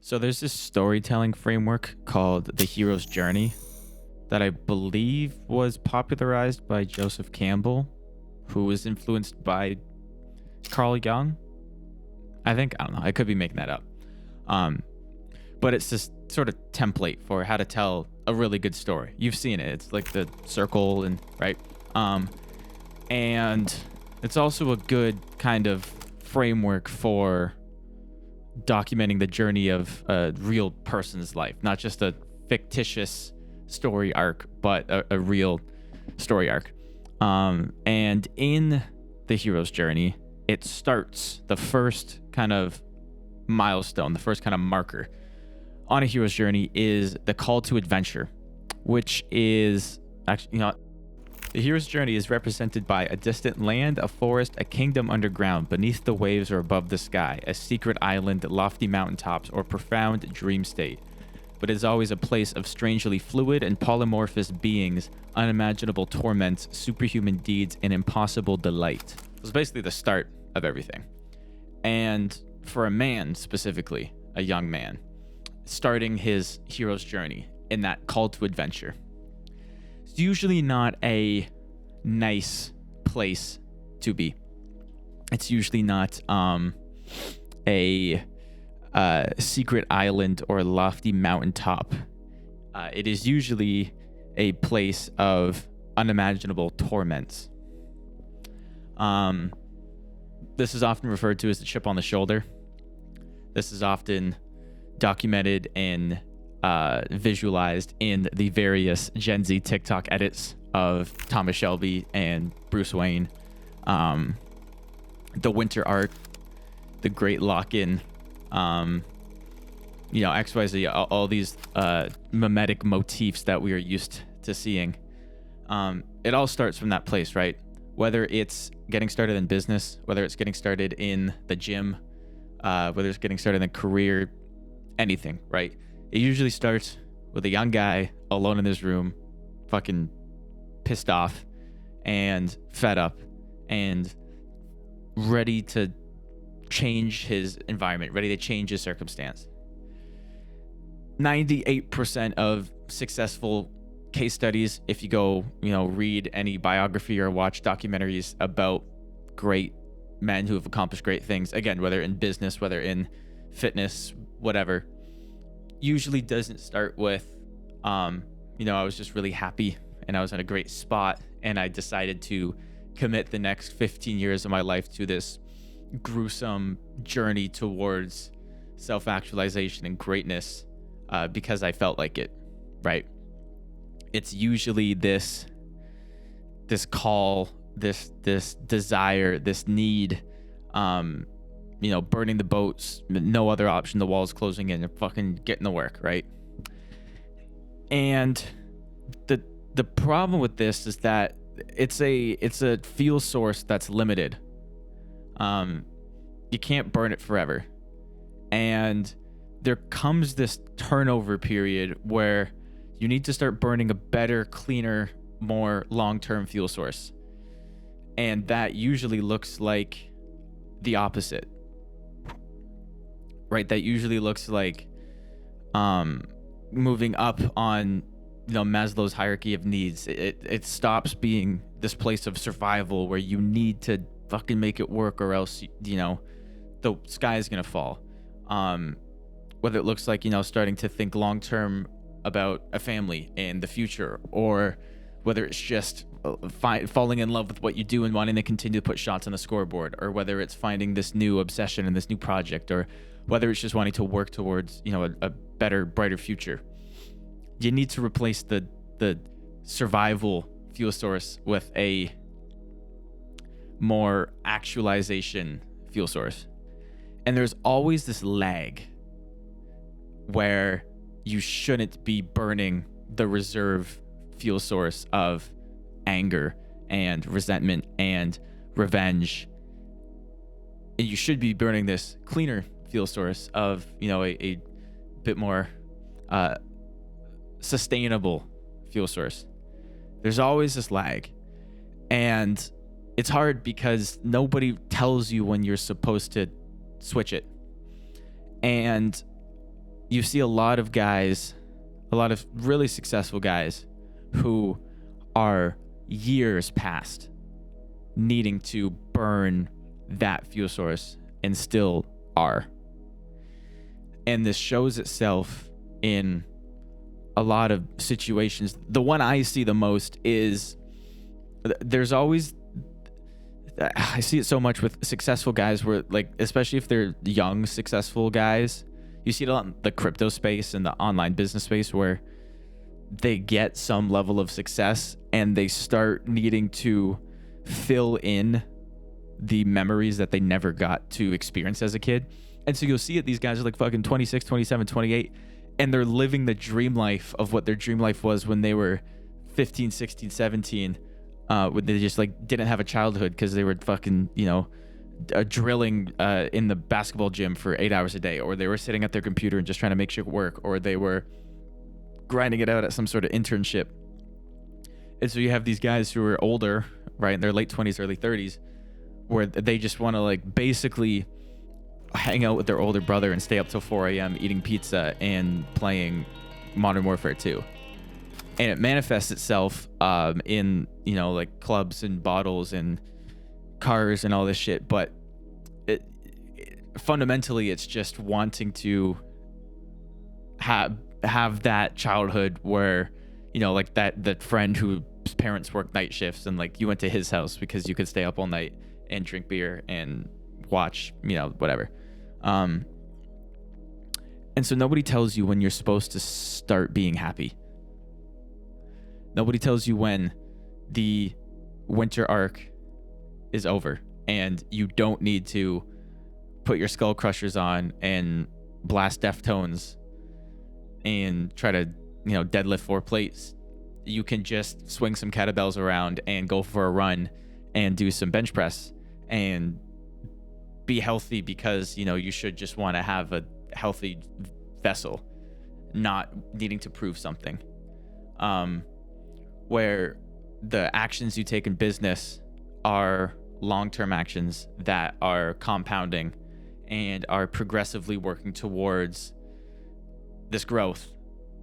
So there's this storytelling framework called the hero's journey that I believe was popularized by Joseph Campbell, who was influenced by Carl Jung. I don't know. I could be making that up. Um, but it's this sort of template for how to tell a really good story. You've seen it. It's like the circle and right. Um, and it's also a good kind of framework for documenting the journey of a real person's life, not just a fictitious story arc, but a real story arc. And in the hero's journey, it starts the first kind of milestone, the first kind of marker on a hero's journey is the call to adventure, which is actually, the hero's journey is represented by a distant land, a forest, a kingdom underground, beneath the waves or above the sky, a secret island, lofty mountaintops, or profound dream state. But it is always a place of strangely fluid and polymorphous beings, unimaginable torments, superhuman deeds, and impossible delight. It was basically the start of everything. And for a man specifically, a young man, starting his hero's journey in that call to adventure, it's usually not a nice place to be. It's usually not a secret island or lofty mountaintop. It is usually a place of unimaginable torments. This is often referred to as the chip on the shoulder. This is often documented and visualized in the various Gen Z TikTok edits of Thomas Shelby and Bruce Wayne. The winter arc, the great lock-in, XYZ, all these mimetic motifs that we are used to seeing. It all starts from that place, right? Whether it's getting started in business, whether it's getting started in the gym, whether it's getting started in a career, anything, right? It usually starts with a young guy alone in his room, fucking pissed off and fed up and ready to change his environment, ready to change his circumstance. 98% of successful case studies, if you go, read any biography or watch documentaries about great men who have accomplished great things, again, whether in business, whether in fitness, whatever, usually doesn't start with, I was just really happy and I was in a great spot and I decided to commit the next 15 years of my life to this gruesome journey towards self-actualization and greatness because I felt like it, right? It's usually this call, this desire, this need, burning the boats, no other option, the walls closing in, and fucking getting to work, right? And the problem with this is that it's a fuel source that's limited. You can't burn it forever. And there comes this turnover period where you need to start burning a better, cleaner, more long-term fuel source. And that usually looks like the opposite. Right? That usually looks like moving up on Maslow's hierarchy of needs. It stops being this place of survival where you need to fucking make it work or else the sky is gonna fall. Whether it looks like starting to think long term about a family and the future, or whether it's just falling in love with what you do and wanting to continue to put shots on the scoreboard, or whether it's finding this new obsession and this new project, or whether it's just wanting to work towards a better, brighter future. You need to replace the survival fuel source with a more actualization fuel source. And there's always this lag where you shouldn't be burning the reserve fuel source of anger and resentment and revenge. And you should be burning this cleaner fuel source of, a bit more sustainable fuel source. There's always this lag. And it's hard because nobody tells you when you're supposed to switch it. And you see a lot of guys, a lot of really successful guys who are years past needing to burn that fuel source and still are. And this shows itself in a lot of situations. The one I see the most is there's always, I see it so much with successful guys where, like, especially if they're young, successful guys, you see it a lot in the crypto space and the online business space where they get some level of success and they start needing to fill in the memories that they never got to experience as a kid. And so you'll see it, these guys are like fucking 26, 27, 28, and they're living the dream life of what their dream life was when they were 15, 16, 17, when they just like didn't have a childhood because they were fucking, drilling in the basketball gym for 8 hours a day, or they were sitting at their computer and just trying to make shit work, or they were grinding it out at some sort of internship. And so you have these guys who are older, right, in their late 20s, early 30s, where they just want to like basically hang out with their older brother and stay up till 4 a.m. eating pizza and playing Modern Warfare 2. And it manifests itself in, like clubs and bottles and cars and all this shit. But fundamentally, it's just wanting to have that childhood where, like that friend whose parents worked night shifts and like you went to his house because you could stay up all night and drink beer and watch, whatever. And so nobody tells you when you're supposed to start being happy. Nobody tells you when the winter arc is over and you don't need to put your skull crushers on and blast Deftones and try to, deadlift 4 plates. You can just swing some kettlebells around and go for a run and do some bench press and be healthy because, you should just want to have a healthy vessel, not needing to prove something. Where the actions you take in business are long-term actions that are compounding and are progressively working towards this growth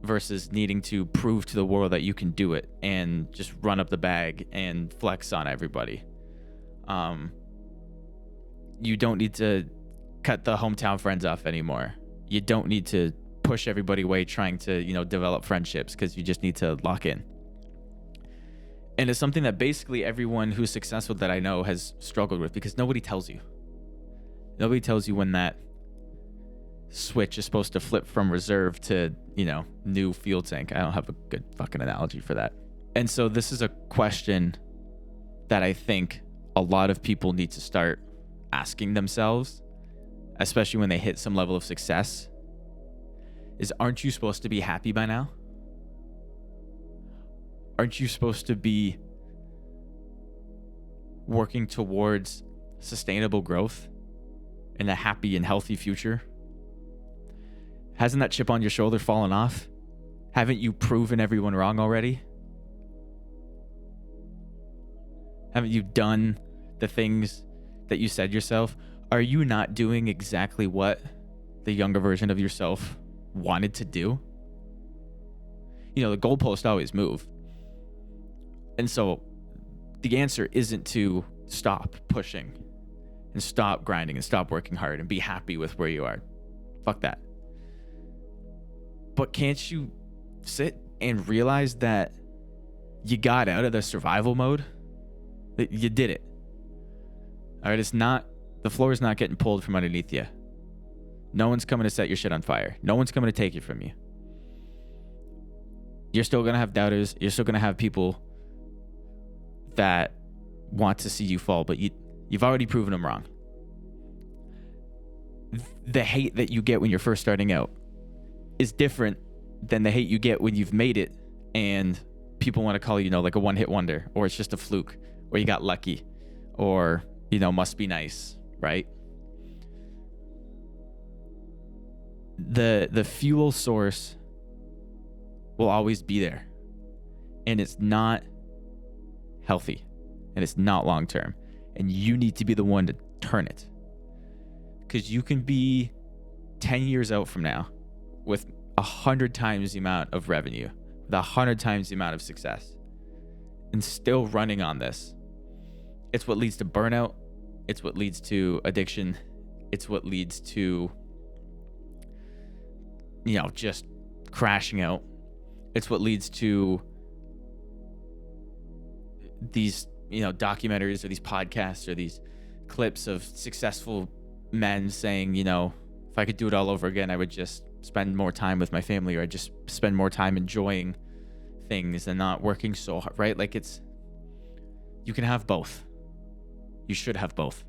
versus needing to prove to the world that you can do it and just run up the bag and flex on everybody. You don't need to cut the hometown friends off anymore. You don't need to push everybody away trying to, develop friendships because you just need to lock in. And it's something that basically everyone who's successful that I know has struggled with because nobody tells you. Nobody tells you when that switch is supposed to flip from reserve to, new fuel tank. I don't have a good fucking analogy for that. And so this is a question that I think a lot of people need to start asking themselves, especially when they hit some level of success, is aren't you supposed to be happy by now? Aren't you supposed to be working towards sustainable growth and a happy and healthy future? Hasn't that chip on your shoulder fallen off? Haven't you proven everyone wrong already? Haven't you done the things that you said yourself? Are you not doing exactly what the younger version of yourself wanted to do? The goalposts always move. And so the answer isn't to stop pushing and stop grinding and stop working hard and be happy with where you are. Fuck that. But can't you sit and realize that you got out of the survival mode? That you did it. All right, the floor is not getting pulled from underneath you. No one's coming to set your shit on fire. No one's coming to take it from you. You're still going to have doubters. You're still going to have people that want to see you fall, but you've already proven them wrong. The hate that you get when you're first starting out is different than the hate you get when you've made it and people want to call you, like a one-hit wonder, or it's just a fluke, or you got lucky, or, must be nice, right? The fuel source will always be there, and it's not healthy, and it's not long-term, and you need to be the one to turn it, because you can be 10 years out from now with 100 times the amount of revenue, with 100 times the amount of success, and still running on this. It's what leads to burnout. It's what leads to addiction. It's what leads to, just crashing out. It's what leads to these, documentaries or these podcasts or these clips of successful men saying, if I could do it all over again, I would just spend more time with my family, or I'd just spend more time enjoying things and not working so hard, right? Like, you can have both. You should have both.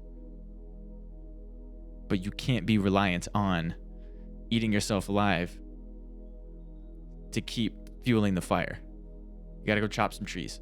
But you can't be reliant on eating yourself alive to keep fueling the fire. You gotta go chop some trees.